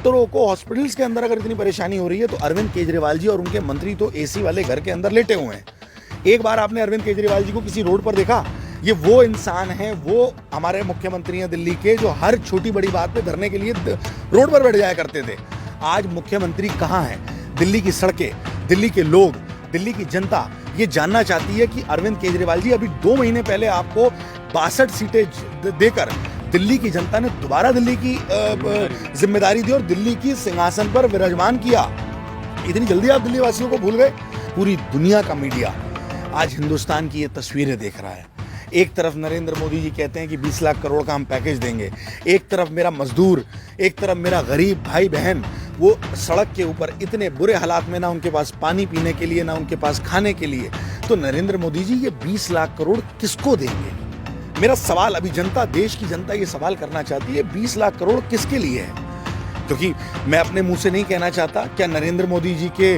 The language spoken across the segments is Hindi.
डॉक्टरों को हॉस्पिटल्स के अंदर अगर इतनी परेशानी हो रही है तो अरविंद केजरीवाल जी और उनके मंत्री तो एसी वाले घर के अंदर लेटे हुए हैं। एक बार आपने अरविंद केजरीवाल जी को किसी रोड पर देखा? ये वो इंसान हैं, वो हमारे मुख्यमंत्री हैं दिल्ली के, जो हर छोटी बड़ी बात पे धरने के लिए रोड पर बैठ जाया करते थे। आज मुख्यमंत्री कहाँ हैं? दिल्ली की सड़कें, दिल्ली के लोग, दिल्ली की जनता ये जानना चाहती है कि अरविंद केजरीवाल जी, अभी 2 महीने पहले आपको 62 सीटें देकर दिल्ली की जनता ने दोबारा दिल्ली की जिम्मेदारी दी और दिल्ली की सिंहासन पर विराजमान किया। इतनी जल्दी आप दिल्ली वासियों को भूल गए? पूरी दुनिया का मीडिया आज हिंदुस्तान की ये तस्वीरें देख रहा है। एक तरफ नरेंद्र मोदी जी कहते हैं कि 20 लाख करोड़ का हम पैकेज देंगे, एक तरफ मेरा मजदूर, एक तरफ मेरा गरीब भाई बहन वो सड़क के ऊपर इतने बुरे हालात में, ना उनके पास पानी पीने के लिए, ना उनके पास खाने के लिए। तो नरेंद्र मोदी जी ये 20 लाख करोड़ किसको देंगे? मेरा सवाल, अभी जनता, देश की जनता ये सवाल करना चाहती है, 20 लाख करोड़ किसके लिए है? क्योंकि मैं अपने मुंह से नहीं कहना चाहता, क्या नरेंद्र मोदी जी के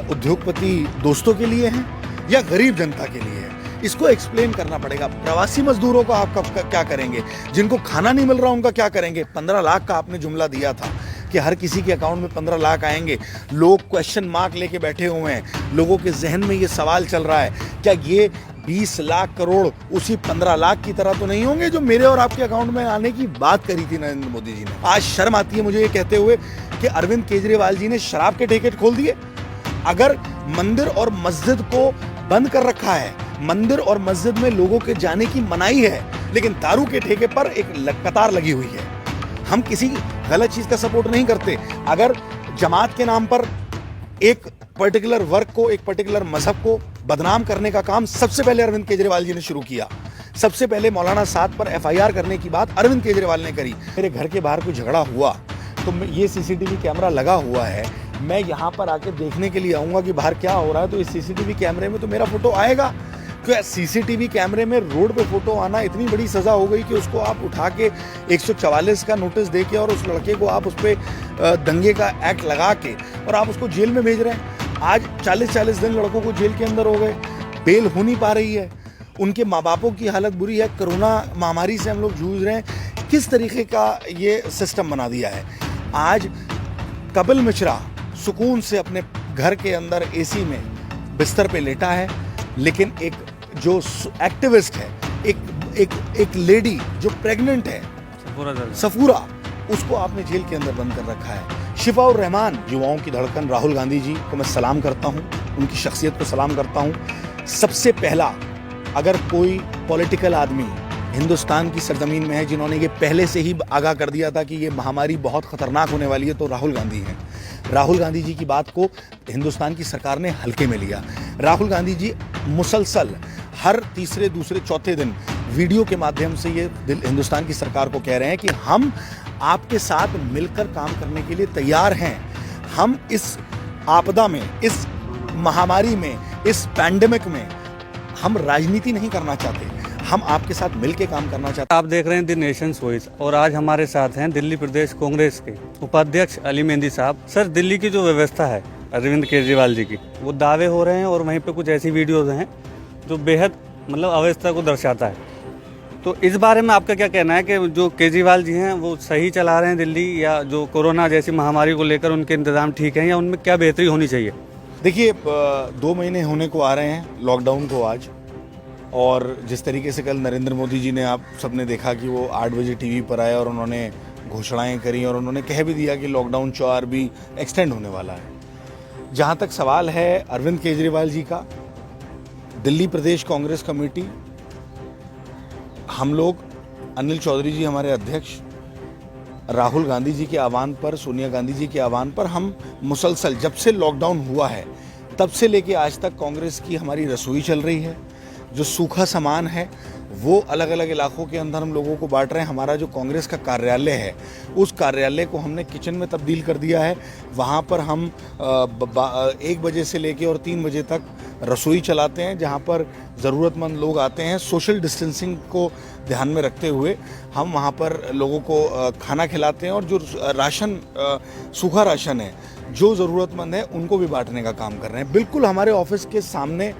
उद्योगपति दोस्तों के लिए हैं या गरीब जनता के लिए है? इसको एक्सप्लेन करना पड़ेगा। प्रवासी मजदूरों को आप क्या करेंगे? जिनको खाना नहीं मिल रहा उनका क्या करेंगे? 15 लाख का आपने जुमला दिया था कि हर किसी के अकाउंट में 15 लाख आएंगे। लोग क्वेश्चन मार्क लेके बैठे हुए हैं, लोगों के जहन में ये सवाल चल रहा है, क्या ये 20 लाख करोड़ उसी 15 लाख की तरह तो नहीं होंगे जो मेरे और आपके अकाउंट में आने की बात करी थी नरेंद्र मोदी जी ने? आज शर्म आती है मुझे ये कहते हुए कि अरविंद केजरीवाल जी ने शराब के ठेके खोल दिए। अगर मंदिर और मस्जिद को बंद कर रखा है, मंदिर और मस्जिद में लोगों के जाने की मनाही है, लेकिन दारू के ठेके पर एक कतार लगी हुई है। हम किसी गलत चीज का सपोर्ट नहीं करते। अगर जमात के नाम पर एक पर्टिकुलर वर्ग को, एक पर्टिकुलर मजहब को बदनाम करने का काम सबसे पहले अरविंद केजरीवाल जी ने शुरू किया। सबसे पहले मौलाना साद पर एफआईआर करने की बात अरविंद केजरीवाल ने करी। मेरे घर के बाहर कोई झगड़ा हुआ तो ये सीसीटीवी कैमरा लगा हुआ है, मैं यहाँ पर आके देखने के लिए आऊंगा कि बाहर क्या हो रहा है, तो इस सीसीटीवी कैमरे में तो मेरा फोटो आएगा। तो सीसीटीवी कैमरे में रोड पे फोटो आना इतनी बड़ी सजा हो गई कि उसको आप उठा के 144 का नोटिस दे के और उस लड़के को आप उस पर दंगे का एक्ट लगा के और आप उसको जेल में भेज रहे हैं। आज 40-40 दिन लड़कों को जेल के अंदर हो गए, बेल हो नहीं पा रही है, उनके माँ बापों की हालत बुरी है, कोरोना महामारी से हम लोग जूझ रहे हैं। किस तरीके का ये सिस्टम बना दिया है? आज कपिल मिश्रा सुकून से अपने घर के अंदर एसी में बिस्तर पे लेटा है, लेकिन एक जो एक्टिविस्ट है, एक लेडी जो प्रेग्नेंट है, सफूरा, उसको आपने जेल के अंदर बंद कर रखा है। शिफाउर रहमान, युवाओं की धड़कन, राहुल गांधी जी को मैं सलाम करता हूँ, उनकी शख्सियत को सलाम करता हूँ। सबसे पहला अगर कोई पॉलिटिकल आदमी हिंदुस्तान की सरजमीन में है जिन्होंने ये पहले से ही आगाह कर दिया था कि ये महामारी बहुत खतरनाक होने वाली है, तो राहुल गांधी हैं। राहुल गांधी जी की बात को हिंदुस्तान की सरकार ने हल्के में लिया। राहुल गांधी जी मुसलसल हर तीसरे, दूसरे, चौथे दिन वीडियो के माध्यम से ये हिंदुस्तान की सरकार को कह रहे हैं कि हम आपके साथ मिलकर काम करने के लिए तैयार हैं। हम इस आपदा में, इस महामारी में, इस पैंडेमिक में हम राजनीति नहीं करना चाहते, हम आपके साथ मिलकर काम करना चाहते हैं। आप देख रहे हैं द नेशंस वॉइस और आज हमारे साथ हैं दिल्ली प्रदेश कांग्रेस के उपाध्यक्ष अली मेहंदी साहब। सर, दिल्ली की जो व्यवस्था है अरविंद केजरीवाल जी की, वो दावे हो रहे हैं और वहीं पे कुछ ऐसी वीडियोज हैं जो बेहद मतलब अव्यवस्था को दर्शाता है। तो इस बारे में आपका क्या कहना है कि जो केजरीवाल जी हैं वो सही चला रहे हैं दिल्ली, या जो कोरोना जैसी महामारी को लेकर उनके इंतजाम ठीक हैं, या उनमें क्या बेहतरी होनी चाहिए? देखिए, 2 महीने होने को आ रहे हैं लॉकडाउन को आज, और जिस तरीके से कल नरेंद्र मोदी जी ने, आप सबने देखा कि वो 8 बजे टीवी पर आए और उन्होंने घोषणाएं करी और उन्होंने कह भी दिया कि लॉकडाउन 4 भी एक्सटेंड होने वाला है। जहां तक सवाल है अरविंद केजरीवाल जी का, दिल्ली प्रदेश कांग्रेस कमेटी, हम लोग, अनिल चौधरी जी हमारे अध्यक्ष, राहुल गांधी जी के आह्वान पर, सोनिया गांधी जी के आह्वान पर हम मुसलसल जब से लॉकडाउन हुआ है तब से लेके आज तक कांग्रेस की हमारी रसोई चल रही है। जो सूखा सामान है वो अलग अलग इलाकों के अंदर हम लोगों को बांट रहे हैं। हमारा जो कांग्रेस का कार्यालय है, उस कार्यालय को हमने किचन में तब्दील कर दिया है। वहाँ पर हम 1 बजे से लेके और 3 बजे तक रसोई चलाते हैं, जहाँ पर ज़रूरतमंद लोग आते हैं। सोशल डिस्टेंसिंग को ध्यान में रखते हुए हम वहाँ पर लोगों को खाना खिलाते हैं, और जो राशन, सूखा राशन है, जो ज़रूरतमंद है उनको भी बांटने का काम कर रहे हैं। बिल्कुल हमारे ऑफिस के सामने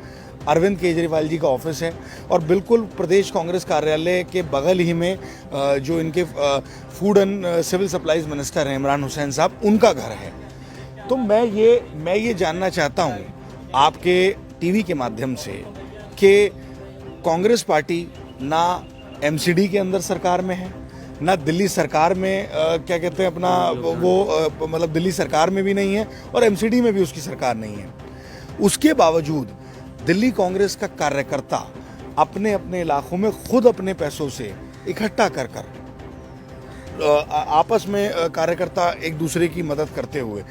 अरविंद केजरीवाल जी का ऑफिस है और बिल्कुल प्रदेश कांग्रेस कार्यालय के बगल ही में जो इनके food and civil supplies minister हैं इमरान हुसैन साहब, उनका घर है। तो मैं ये जानना चाहता हूँ आपके टीवी के माध्यम से कि कांग्रेस पार्टी ना एमसीडी के अंदर सरकार में है, ना दिल्ली सरकार में क्या कहते हैं अपना वो मतलब दिल्ली सरकार में भी नहीं है और एमसीडी में भी उसकी सरकार नहीं है। उसके बावजूद दिल्ली कांग्रेस का कार्यकर्ता अपने अपने इलाकों में खुद अपने पैसों से इकट्ठा कर आपस में कार्यकर्ता एक दूसरे की मदद करते हुए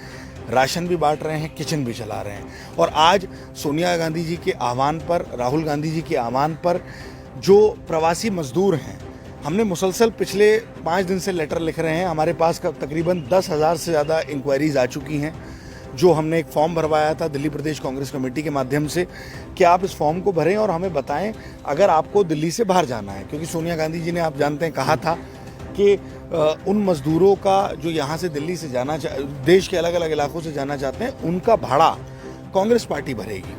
राशन भी बांट रहे हैं, किचन भी चला रहे हैं। और आज सोनिया गांधी जी के आह्वान पर, राहुल गांधी जी के आह्वान पर जो प्रवासी मजदूर हैं, हमने मुसलसल पिछले 5 दिन से लेटर लिख रहे हैं। हमारे पास का तकरीबन 10,000 से ज़्यादा इंक्वायरीज आ चुकी हैं, जो हमने एक फॉर्म भरवाया था दिल्ली प्रदेश कांग्रेस कमेटी के माध्यम से कि आप इस फॉर्म को भरें और हमें बताएं अगर आपको दिल्ली से बाहर जाना है। क्योंकि सोनिया गांधी जी ने, आप जानते हैं, कहा था कि उन मजदूरों का जो यहाँ से दिल्ली से देश के अलग अलग इलाकों से जाना चाहते हैं, उनका भाड़ा कांग्रेस पार्टी भरेगी।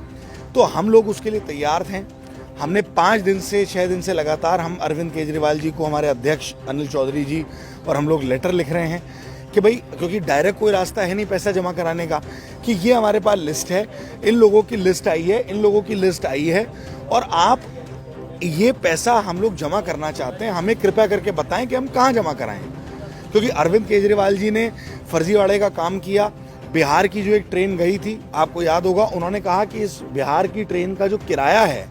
तो हम लोग उसके लिए तैयार हैं। हमने 5 दिन से 6 दिन से लगातार हम अरविंद केजरीवाल जी को, हमारे अध्यक्ष अनिल चौधरी जी और हम लोग लेटर लिख रहे हैं कि भाई, क्योंकि डायरेक्ट कोई रास्ता है नहीं पैसा जमा कराने का, कि ये हमारे पास लिस्ट है, इन लोगों की लिस्ट आई है, इन लोगों की लिस्ट आई है और आप ये पैसा हम लोग जमा करना चाहते हैं, हमें कृपया करके बताएं कि हम कहाँ जमा कराएं। क्योंकि अरविंद केजरीवाल जी ने फर्जीवाड़े का काम किया। बिहार की जो एक ट्रेन गई थी, आपको याद होगा, उन्होंने कहा कि इस बिहार की ट्रेन का जो किराया है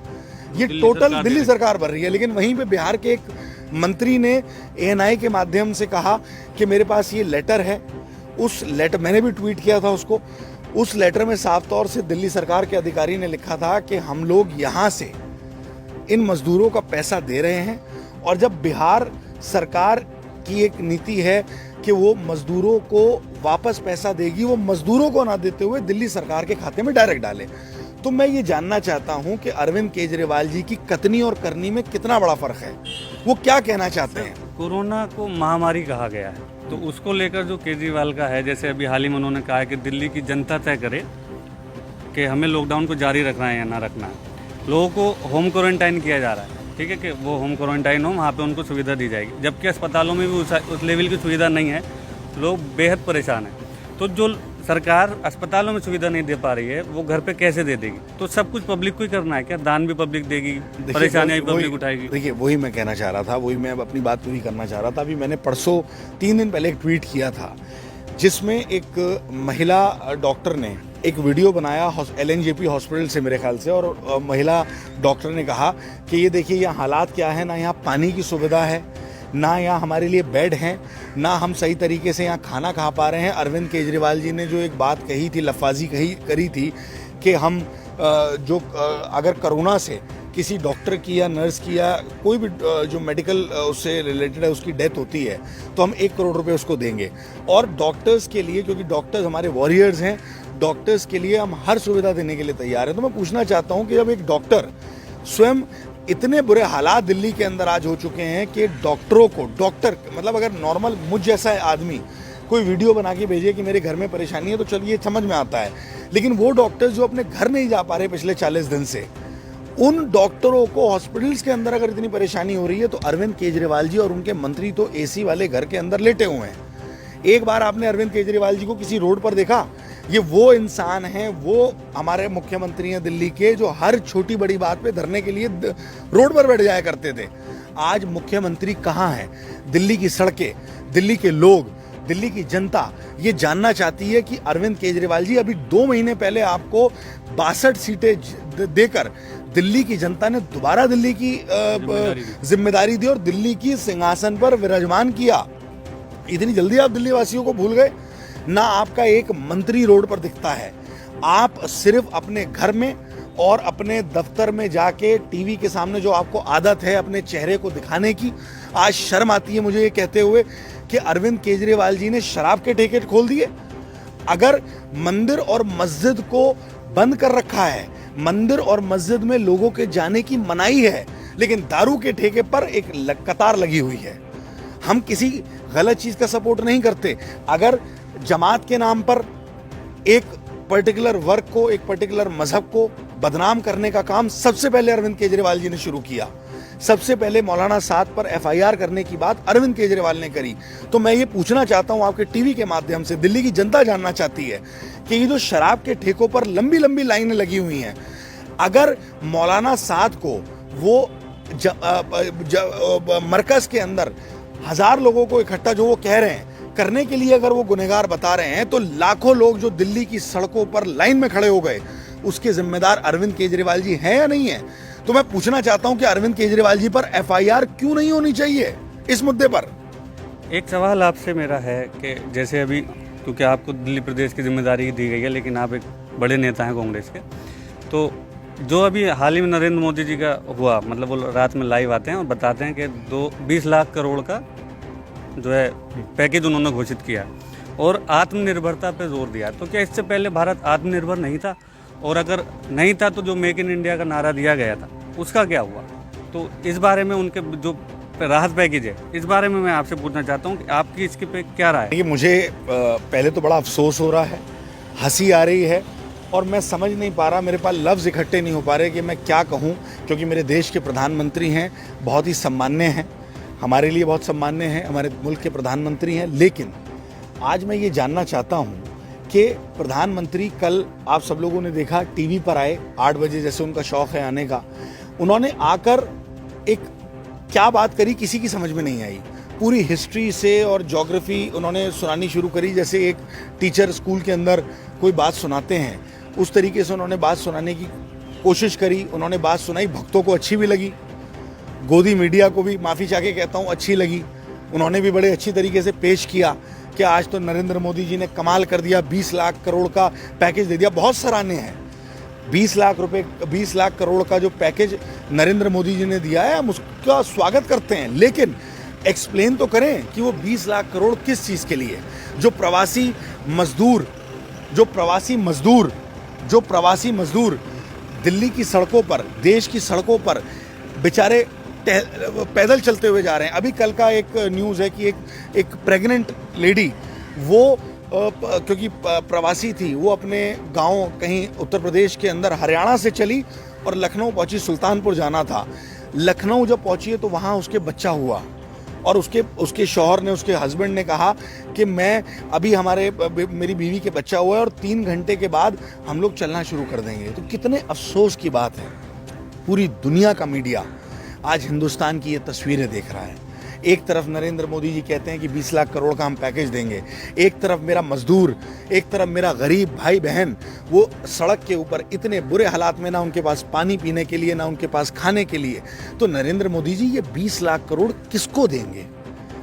ये टोटल दिल्ली सरकार भर रही है। लेकिन वहीं पे बिहार के एक मंत्री ने एएनआई के माध्यम से कहा कि मेरे पास ये लेटर है। उस लेटर, मैंने भी ट्वीट किया था उसको, उस लेटर में साफ तौर से दिल्ली सरकार के अधिकारी ने लिखा था कि हम लोग यहाँ से इन मजदूरों का पैसा दे रहे हैं और जब बिहार सरकार की एक नीति है कि वो मजदूरों को वापस पैसा देगी, वो मजदूरों को ना देते हुए दिल्ली सरकार के खाते में डायरेक्ट डाले। तो मैं ये जानना चाहता हूं कि अरविंद केजरीवाल जी की कथनी और करनी में कितना बड़ा फर्क है, वो क्या कहना चाहते हैं। कोरोना को महामारी कहा गया है, तो उसको लेकर जो केजरीवाल का है, जैसे अभी हाल ही में उन्होंने कहा है कि दिल्ली की जनता तय करे कि हमें लॉकडाउन को जारी रखना है या ना रखना है। लोगों को होम क्वारंटाइन किया जा रहा है, ठीक है, कि वो होम क्वारंटाइन हो, वहाँ पे उनको सुविधा दी जाएगी, जबकि अस्पतालों में भी उस लेवल की सुविधा नहीं है। लोग बेहद परेशान हैं। तो जो सरकार अस्पतालों में सुविधा नहीं दे पा रही है, वो घर पे कैसे दे देगी। तो सब कुछ पब्लिक को ही करना है क्या? दान भी पब्लिक देगी, परेशानियां भी पब्लिक उठाएगी। देखिए, वही मैं कहना चाह रहा था, वही मैं अपनी बात पूरी करना चाह रहा था। अभी मैंने परसों 3 दिन पहले एक ट्वीट किया था जिसमें एक महिला डॉक्टर ने एक वीडियो बनाया LNJP हॉस्पिटल से मेरे ख्याल से, और महिला डॉक्टर ने कहा कि ये देखिए यहाँ हालात क्या है, ना यहाँ पानी की सुविधा है, ना यहाँ हमारे लिए बेड हैं, ना हम सही तरीके से यहाँ खाना खा पा रहे हैं। अरविंद केजरीवाल जी ने जो एक बात कही थी, लफाजी करी थी कि हम अगर कोरोना से किसी डॉक्टर की या नर्स की या कोई भी जो मेडिकल उससे रिलेटेड है उसकी डेथ होती है तो हम 1 करोड़ रुपए उसको देंगे। और डॉक्टर्स के लिए, क्योंकि डॉक्टर्स हमारे वॉरियर्स हैं, डॉक्टर्स के लिए हम हर सुविधा देने के लिए तैयार हैं। तो मैं पूछना चाहता हूं कि जब एक डॉक्टर स्वयं, इतने बुरे हालात दिल्ली के अंदर आज हो चुके हैं कि डॉक्टरों को, डॉक्टर मतलब अगर नॉर्मल मुझ जैसा आदमी कोई वीडियो बना के भेजे कि मेरे घर में परेशानी है तो चलिए समझ में आता है, लेकिन वो डॉक्टर्स जो अपने घर नहीं जा पा रहे पिछले 40 दिन से, उन डॉक्टरों को हॉस्पिटल्स के अंदर अगर इतनी परेशानी हो रही है तो अरविंद केजरीवाल जी और उनके मंत्री तो एसी वाले घर के अंदर लेटे हुए हैं। एक बार आपने अरविंद केजरीवाल जी को किसी रोड पर देखा? ये वो इंसान हैं, वो हमारे मुख्यमंत्री हैं दिल्ली के, जो हर छोटी बड़ी बात पे धरने के लिए रोड पर बैठ जाया करते थे। आज मुख्यमंत्री कहाँ हैं? दिल्ली की सड़कें, दिल्ली के लोग, दिल्ली की जनता ये जानना चाहती है कि अरविंद केजरीवाल जी, अभी 2 महीने पहले आपको 62 सीटें देकर दिल्ली की जनता ने दोबारा दिल्ली की जिम्मेदारी दी और दिल्ली की सिंहासन पर विराजमान किया। इतनी जल्दी आप दिल्ली वासियों को भूल गए? ना आपका एक मंत्री रोड पर दिखता है। आप सिर्फ अपने घर में और अपने दफ्तर में जाके टीवी के सामने जो आपको आदत है अपने चेहरे को दिखाने की, आज शर्म आती है मुझे ये कहते हुए कि अरविंद केजरीवाल जी ने शराब के ठेके खोल दिए। अगर मंदिर और मस्जिद को बंद कर रखा है, मंदिर और मस्जिद में लोगों के जाने की मनाही है, लेकिन दारू के ठेके पर एक कतार लगी हुई है। हम किसी गलत चीज का सपोर्ट नहीं करते। अगर जमात के नाम पर एक पर्टिकुलर वर्ग को, एक पर्टिकुलर मजहब को बदनाम करने का काम सबसे पहले अरविंद केजरीवाल जी ने शुरू किया। सबसे पहले मौलाना साद पर एफआईआर करने की बात अरविंद केजरीवाल ने करी। तो मैं ये पूछना चाहता हूं आपके टीवी के माध्यम से, दिल्ली की जनता जानना चाहती है कि ये जो शराब के ठेकों पर लंबी लंबी लाइनें लगी हुई हैं, अगर मौलाना साद को वो मरकज के अंदर 1000 लोगों को इकट्ठा जो वो कह रहे हैं करने के लिए अगर वो गुनहगार बता रहे हैं, तो लाखों लोग जो दिल्ली की सड़कों पर लाइन में खड़े हो गए, उसके जिम्मेदार अरविंद केजरीवाल जी हैं या नहीं है? तो मैं पूछना चाहता हूं कि अरविंद केजरीवाल जी पर एफआईआर क्यों नहीं होनी चाहिए इस मुद्दे पर? एक सवाल आपसे मेरा है कि जैसे अभी, क्योंकि आपको दिल्ली प्रदेश की जिम्मेदारी दी गई है, लेकिन आप एक बड़े नेता हैं कांग्रेस के, तो जो अभी हाल ही में नरेंद्र मोदी जी का हुआ, मतलब वो रात में लाइव आते हैं और बताते हैं कि 20 लाख करोड़ का जो है पैकेज उन्होंने घोषित किया और आत्मनिर्भरता पे जोर दिया। तो क्या इससे पहले भारत आत्मनिर्भर नहीं था? और अगर नहीं था तो जो मेक इन इंडिया का नारा दिया गया था उसका क्या हुआ? तो इस बारे में उनके जो राहत पैकेज है, इस बारे में मैं आपसे पूछना चाहता हूँ कि आपकी इसके पे क्या राय है? ये मुझे पहले तो बड़ा अफसोस हो रहा है, हंसी आ रही है और मैं समझ नहीं पा रहा, मेरे पास लफ्ज़ इकट्ठे नहीं हो पा रहे कि मैं क्या कहूँ, क्योंकि मेरे देश के प्रधानमंत्री हैं, बहुत ही सम्मान्य हैं, हमारे लिए बहुत सम्मान्य हैं, हमारे मुल्क के प्रधानमंत्री हैं। लेकिन आज मैं ये जानना चाहता हूँ कि प्रधानमंत्री, कल आप सब लोगों ने देखा टीवी पर आए 8 बजे, जैसे उनका शौक़ है आने का, उन्होंने आकर एक क्या बात करी किसी की समझ में नहीं आई। पूरी हिस्ट्री से और ज्योग्राफी उन्होंने सुनानी शुरू करी, जैसे एक टीचर स्कूल के अंदर कोई बात सुनाते हैं, उस तरीके से उन्होंने बात सुनाने की कोशिश करी। उन्होंने बात सुनाई, भक्तों को अच्छी भी लगी, गोदी मीडिया को भी, माफ़ी चाह के कहता हूँ, अच्छी लगी। उन्होंने भी बड़े अच्छी तरीके से पेश किया कि आज तो नरेंद्र मोदी जी ने कमाल कर दिया, 20 लाख करोड़ का पैकेज दे दिया, बहुत सराहनीय है। 20 लाख करोड़ का जो पैकेज नरेंद्र मोदी जी ने दिया है, हम उसका स्वागत करते हैं, लेकिन एक्सप्लेन तो करें कि वो 20 लाख करोड़ किस चीज़ के लिए? जो प्रवासी मजदूर दिल्ली की सड़कों पर, देश की सड़कों पर बेचारे पैदल चलते हुए जा रहे हैं। अभी कल का एक न्यूज़ है कि एक प्रेग्नेंट लेडी, वो क्योंकि प्रवासी थी, वो अपने गांव कहीं उत्तर प्रदेश के अंदर हरियाणा से चली और लखनऊ पहुंची, सुल्तानपुर जाना था। लखनऊ जब पहुंची है तो वहां उसके बच्चा हुआ और उसके शौहर ने, उसके हस्बैंड ने कहा कि मैं अभी मेरी बीवी के बच्चा हुआ है और 3 घंटे के बाद हम लोग चलना शुरू कर देंगे। तो कितने अफसोस की बात है, पूरी दुनिया का मीडिया आज हिंदुस्तान की ये तस्वीरें देख रहा है। एक तरफ नरेंद्र मोदी जी कहते हैं कि 20 लाख करोड़ का हम पैकेज देंगे, एक तरफ मेरा मजदूर, एक तरफ मेरा गरीब भाई बहन, वो सड़क के ऊपर इतने बुरे हालात में, ना उनके पास पानी पीने के लिए, ना उनके पास खाने के लिए। तो नरेंद्र मोदी जी ये 20 लाख करोड़ किसको देंगे?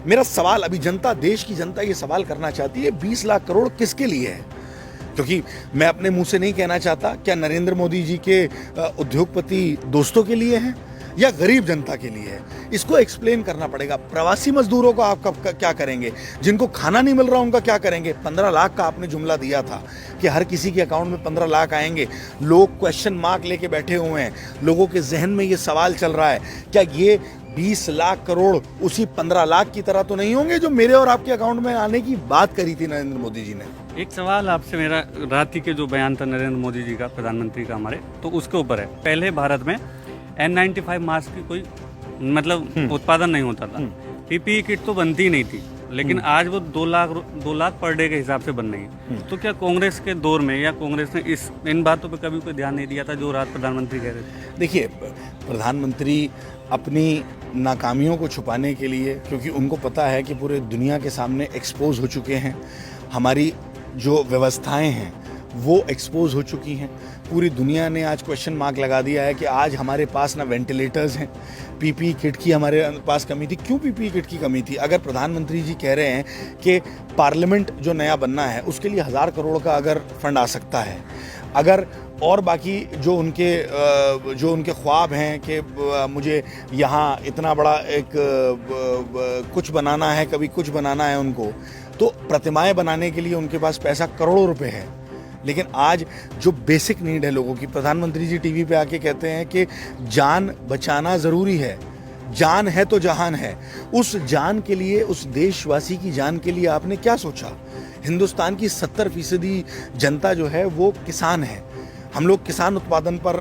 मेरा सवाल, अभी जनता, देश की जनता ये सवाल करना चाहती है, 20 लाख करोड़ किसके लिए है? क्योंकि मैं अपने मुंह से नहीं कहना चाहता, क्या नरेंद्र मोदी जी के उद्योगपति दोस्तों के लिए हैं या गरीब जनता के लिए है? इसको एक्सप्लेन करना पड़ेगा। प्रवासी मजदूरों का आप कब क्या करेंगे? जिनको खाना नहीं मिल रहा उनका क्या करेंगे? 15 लाख का आपने जुमला दिया था कि हर किसी के अकाउंट में 15 लाख आएंगे। लोग क्वेश्चन मार्क लेके बैठे हुए हैं, लोगों के जहन में ये सवाल चल रहा है, क्या ये 20 लाख करोड़ उसी 15 लाख की तरह तो नहीं होंगे जो मेरे और आपके अकाउंट में आने की बात करी थी नरेंद्र मोदी जी ने? एक सवाल आपसे मेरा, रात के जो बयान था नरेंद्र मोदी जी का, प्रधानमंत्री का हमारे, तो उसके ऊपर है। पहले भारत में N95 मास्क की कोई मतलब उत्पादन नहीं होता था, PPE किट तो बनती ही नहीं थी, लेकिन आज वो 2 लाख पर डे के हिसाब से बन रही है। तो क्या कांग्रेस के दौर में या कांग्रेस ने इन बातों पे कभी कोई ध्यान नहीं दिया था जो रात प्रधानमंत्री कह रहे थे? देखिए, प्रधानमंत्री अपनी नाकामियों को छुपाने के लिए, क्योंकि उनको पता है कि पूरे दुनिया के सामने एक्सपोज हो चुके हैं, हमारी जो व्यवस्थाएं हैं वो एक्सपोज हो चुकी हैं। पूरी दुनिया ने आज क्वेश्चन मार्क लगा दिया है कि आज हमारे पास ना वेंटिलेटर्स हैं, PPE किट की हमारे पास कमी थी। क्यों PPE किट की कमी थी? अगर प्रधानमंत्री जी कह रहे हैं कि पार्लियामेंट जो नया बनना है उसके लिए 1000 करोड़ का अगर फंड आ सकता है, अगर और बाकी जो उनके ख्वाब हैं कि मुझे यहाँ इतना बड़ा एक कुछ बनाना है, कभी कुछ बनाना है उनको, तो प्रतिमाएं बनाने के लिए उनके पास पैसा करोड़ों रुपए है। लेकिन आज जो बेसिक नीड है लोगों की, प्रधानमंत्री जी टीवी पे आके कहते हैं कि जान बचाना ज़रूरी है, जान है तो जहान है। उस जान के लिए, उस देशवासी की जान के लिए आपने क्या सोचा? हिंदुस्तान की 70% जनता जो है वो किसान है। हम लोग किसान उत्पादन पर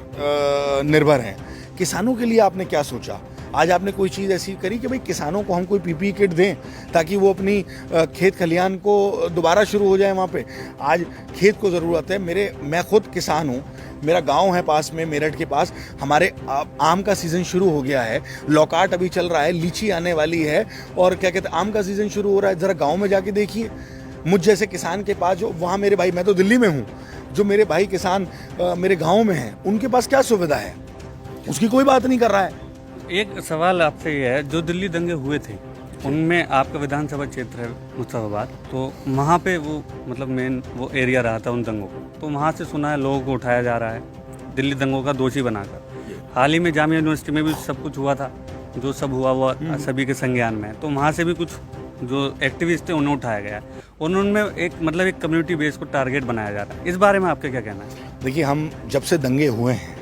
निर्भर हैं। किसानों के लिए आपने क्या सोचा? आज आपने कोई चीज़ ऐसी करी कि भाई किसानों को हम कोई पीपीई किट दें ताकि वो अपनी खेत खलियान को दोबारा शुरू हो जाए वहाँ पे? आज खेत को ज़रूरत है। मैं खुद किसान हूँ, मेरा गांव है पास में, मेरठ के पास। हमारे आम का सीज़न शुरू हो गया है, लौकाट अभी चल रहा है, लीची आने वाली है और क्या कहते हैं आम का सीज़न शुरू हो रहा है। ज़रा गाँव में जाके देखिए, मुझ जैसे किसान के पास जो वहाँ मेरे भाई, मैं तो दिल्ली में हूँ, जो मेरे भाई किसान मेरे गाँव में हैं, उनके पास क्या सुविधा है? उसकी कोई बात नहीं कर रहा है। एक सवाल आपसे ये है, जो दिल्ली दंगे हुए थे उनमें आपका विधानसभा क्षेत्र है मुस्तफाबाद, तो वहाँ पे वो मतलब मेन वो एरिया रहा था उन दंगों को, तो वहाँ से सुना है लोगों को उठाया जा रहा है दिल्ली दंगों का दोषी बनाकर। हाल ही में जामिया यूनिवर्सिटी में भी सब कुछ हुआ था, जो सब हुआ वो सभी के संज्ञान में है, तो वहाँ से भी कुछ जो एक्टिविस्ट थे उन्हें उठाया गया और उनमें एक मतलब एक कम्युनिटी बेस को टारगेट बनाया जा रहा है। इस बारे में आपका क्या कहना है? देखिए, हम जब से दंगे हुए हैं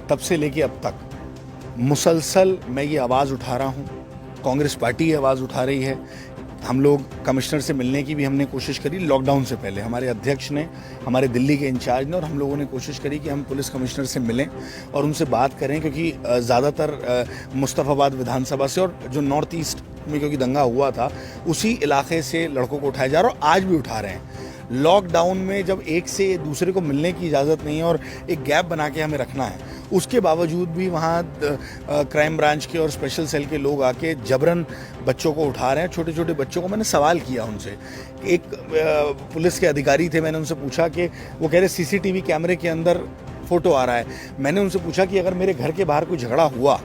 तब से लेके अब तक मुसलसल मैं ये आवाज़ उठा रहा हूँ, कांग्रेस पार्टी ये आवाज़ उठा रही है। हम लोग कमिश्नर से मिलने की भी हमने कोशिश करी, लॉकडाउन से पहले हमारे अध्यक्ष ने, हमारे दिल्ली के इंचार्ज ने और हम लोगों ने कोशिश करी कि हम पुलिस कमिश्नर से मिलें और उनसे बात करें, क्योंकि ज़्यादातर मुस्तफाबाद विधानसभा से और जो नॉर्थ ईस्ट में क्योंकि दंगा हुआ था उसी इलाके से लड़कों को उठाया जा रहा है और आज भी उठा रहे हैं। लॉकडाउन में जब एक से दूसरे को मिलने की इजाज़त नहीं है और एक गैप बना के हमें रखना है, उसके बावजूद भी वहाँ क्राइम ब्रांच के और स्पेशल सेल के लोग आके जबरन बच्चों को उठा रहे हैं, छोटे छोटे बच्चों को। मैंने सवाल किया उनसे, एक पुलिस के अधिकारी थे, मैंने उनसे पूछा कि वो कह रहे सीसीटीवी कैमरे के अंदर फ़ोटो आ रहा है। मैंने उनसे पूछा कि अगर मेरे घर के बाहर कोई झगड़ा हुआ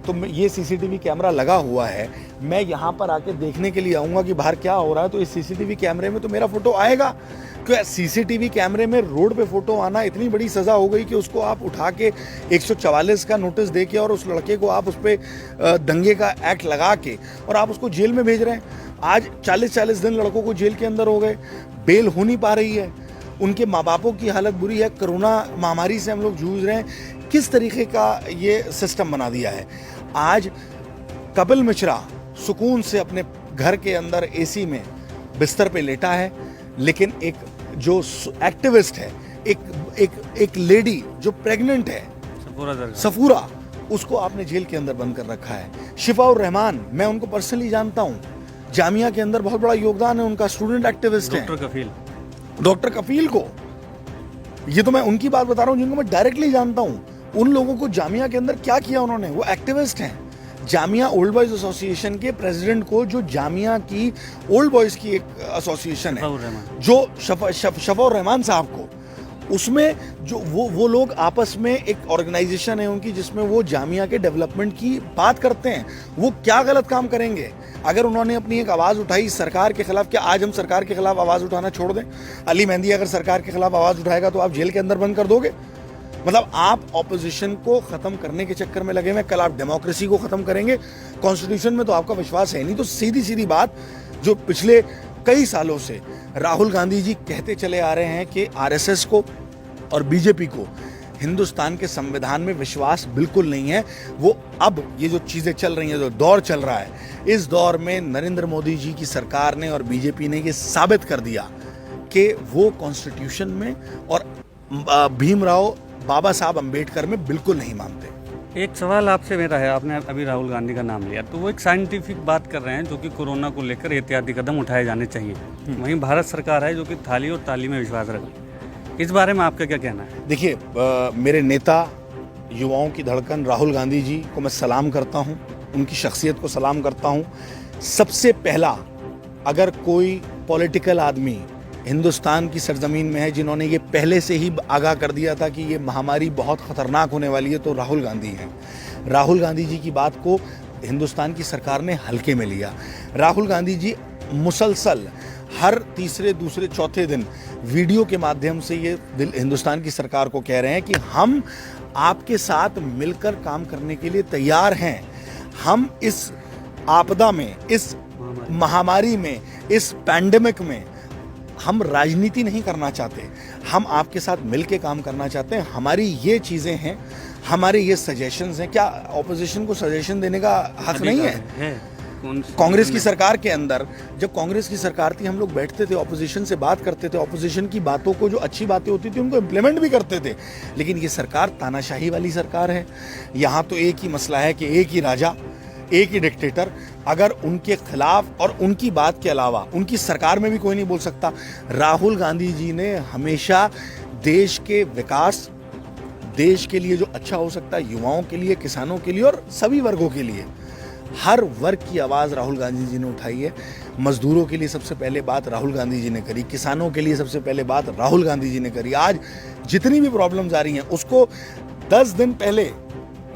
तो ये सीसीटीवी कैमरा लगा हुआ है, मैं यहाँ पर आके देखने के लिए आऊँगा कि बाहर क्या हो रहा है, तो इस सीसीटीवी कैमरे में तो मेरा फ़ोटो आएगा। क्यों सीसीटीवी कैमरे में रोड पे फ़ोटो आना इतनी बड़ी सज़ा हो गई कि उसको आप उठा के 144 का नोटिस दे के और उस लड़के को आप उस पर दंगे का एक्ट लगा के और आप उसको जेल में भेज रहे हैं। आज 40-40 दिन लड़कों को जेल के अंदर हो गए, बेल हो नहीं पा रही है, उनके माँ बापों की हालत बुरी है, कोरोना महामारी से हम लोग जूझ रहे हैं। किस तरीके का ये सिस्टम बना दिया है। आज कपिल मिश्रा सुकून से अपने घर के अंदर एसी में बिस्तर पे लेटा है, लेकिन एक जो एक्टिविस्ट है, एक लेडी जो प्रेग्नेंट है, सफूरा, उसको आपने जेल के अंदर बंद कर रखा है। शिफाउर रहमान, मैं उनको पर्सनली जानता हूँ, जामिया के अंदर बहुत बड़ा योगदान है उनका, स्टूडेंट एक्टिविस्ट है। डॉक्टर कफील को, ये तो मैं उनकी बात बता रहा हूँ जिनको मैं डायरेक्टली जानता हूँ। उन लोगों को जामिया के अंदर क्या किया उन्होंने, वो एक्टिविस्ट हैं। जामिया ओल्ड बॉयज एसोसिएशन के प्रेसिडेंट को, जो जामिया की ओल्ड बॉयज की एक एसोसिएशन है, जो शफाउर रहमान साहब को, उसमें जो वो लोग आपस में एक ऑर्गेनाइजेशन है उनकी, जिसमें वो जामिया के डेवलपमेंट की बात करते हैं। वो क्या गलत काम करेंगे? अगर उन्होंने अपनी एक आवाज़ उठाई सरकार के खिलाफ, क्या आज हम सरकार के खिलाफ आवाज़ उठाना छोड़ दें? अली मेहंदी अगर सरकार के खिलाफ आवाज़ उठाएगा तो आप जेल के अंदर बंद कर दोगे? मतलब आप ऑपोजिशन को ख़त्म करने के चक्कर में लगे हुए। कल आप डेमोक्रेसी को ख़त्म करेंगे, कॉन्स्टिट्यूशन में तो आपका विश्वास है नहीं। तो सीधी सीधी बात, जो पिछले कई सालों से राहुल गांधी जी कहते चले आ रहे हैं कि आरएसएस को और बीजेपी को हिंदुस्तान के संविधान में विश्वास बिल्कुल नहीं है। वो अब ये जो चीज़ें चल रही हैं, जो दौर चल रहा है, इस दौर में नरेंद्र मोदी जी की सरकार ने और बीजेपी ने ये साबित कर दिया कि वो कॉन्स्टिट्यूशन में और भीमराव बाबा साहब अम्बेडकर में बिल्कुल नहीं मानते। एक सवाल आपसे मेरा है, आपने अभी राहुल गांधी का नाम लिया, तो वो एक साइंटिफिक बात कर रहे हैं जो कि कोरोना को लेकर एहतियाती कदम उठाए जाने चाहिए। वहीं भारत सरकार है जो कि थाली और ताली में विश्वास रखती। इस बारे में आपका क्या कहना है? देखिए, मेरे नेता, युवाओं की धड़कन राहुल गांधी जी को मैं सलाम करता हूँ, उनकी शख्सियत को सलाम करता हूँ। सबसे पहला, अगर कोई पॉलिटिकल आदमी हिंदुस्तान की सरजमीन में है जिन्होंने ये पहले से ही आगाह कर दिया था कि ये महामारी बहुत ख़तरनाक होने वाली है, तो राहुल गांधी हैं। राहुल गांधी जी की बात को हिंदुस्तान की सरकार ने हल्के में लिया। राहुल गांधी जी मुसलसल हर तीसरे, दूसरे, चौथे दिन वीडियो के माध्यम से ये हिंदुस्तान की सरकार को कह रहे हैं कि हम आपके साथ मिलकर काम करने के लिए तैयार हैं। हम इस आपदा में, इस महामारी में, इस पैंडेमिक में हम राजनीति नहीं करना चाहते, हम आपके साथ मिलके काम करना चाहते हैं। हमारी ये चीज़ें हैं, हमारे ये सजेशंस हैं। क्या ऑपोजिशन को सजेशन देने का हक नहीं है? कांग्रेस की सरकार के अंदर, जब कांग्रेस की सरकार थी, हम लोग बैठते थे, ऑपोजिशन से बात करते थे, ऑपोजिशन की बातों को, जो अच्छी बातें होती थी उनको इम्प्लीमेंट भी करते थे। लेकिन ये सरकार तानाशाही वाली सरकार है। यहाँ तो एक ही मसला है कि एक ही राजा, एक ही डिक्टेटर, अगर उनके खिलाफ और उनकी बात के अलावा उनकी सरकार में भी कोई नहीं बोल सकता। राहुल गांधी जी ने हमेशा देश के विकास, देश के लिए जो अच्छा हो सकता है, युवाओं के लिए, किसानों के लिए और सभी वर्गों के लिए, हर वर्ग की आवाज़ राहुल गांधी जी ने उठाई है। मजदूरों के लिए सबसे पहले बात राहुल गांधी जी ने करी, किसानों के लिए सबसे पहले बात राहुल गांधी जी ने करी। आज जितनी भी प्रॉब्लम्स आ रही हैं उसको 10 दिन पहले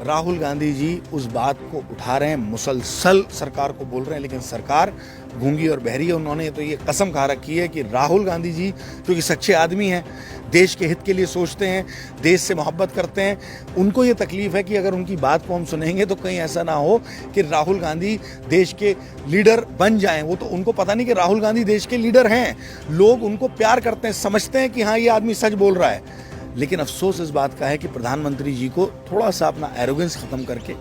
राहुल गांधी जी उस बात को उठा रहे हैं, मुसलसल सरकार को बोल रहे हैं, लेकिन सरकार गूंगी और बहरी है। उन्होंने तो ये कसम खा रखी है कि राहुल गांधी जी क्योंकि सच्चे आदमी हैं, देश के हित के लिए सोचते हैं, देश से मोहब्बत करते हैं, उनको ये तकलीफ है कि अगर उनकी बात को हम सुनेंगे तो कहीं ऐसा ना हो कि राहुल गांधी देश के लीडर बन जाएं। वो तो उनको पता नहीं कि राहुल गांधी देश के लीडर हैं, लोग उनको प्यार करते हैं, समझते हैं कि हाँ ये आदमी सच बोल रहा है। लेकिन अफसोस इस बात का है कि प्रधानमंत्री जी को थोड़ा सा अपना एरोगेंस ख़त्म करके,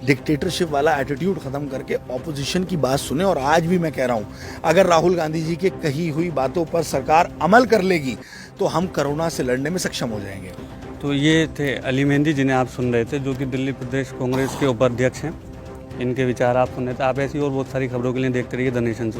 डिक्टेटरशिप वाला एटीट्यूड ख़त्म करके ऑपोजिशन की बात सुने। और आज भी मैं कह रहा हूँ, अगर राहुल गांधी जी के कही हुई बातों पर सरकार अमल कर लेगी तो हम कोरोना से लड़ने में सक्षम हो जाएंगे। तो ये थे अली मेहंदी जिन्हें आप सुन रहे थे, जो कि दिल्ली प्रदेश कांग्रेस के उपाध्यक्ष हैं। इनके विचार आप सुन रहे थे। आप ऐसी और बहुत सारी खबरों के लिए देखते रहिए द नेशन।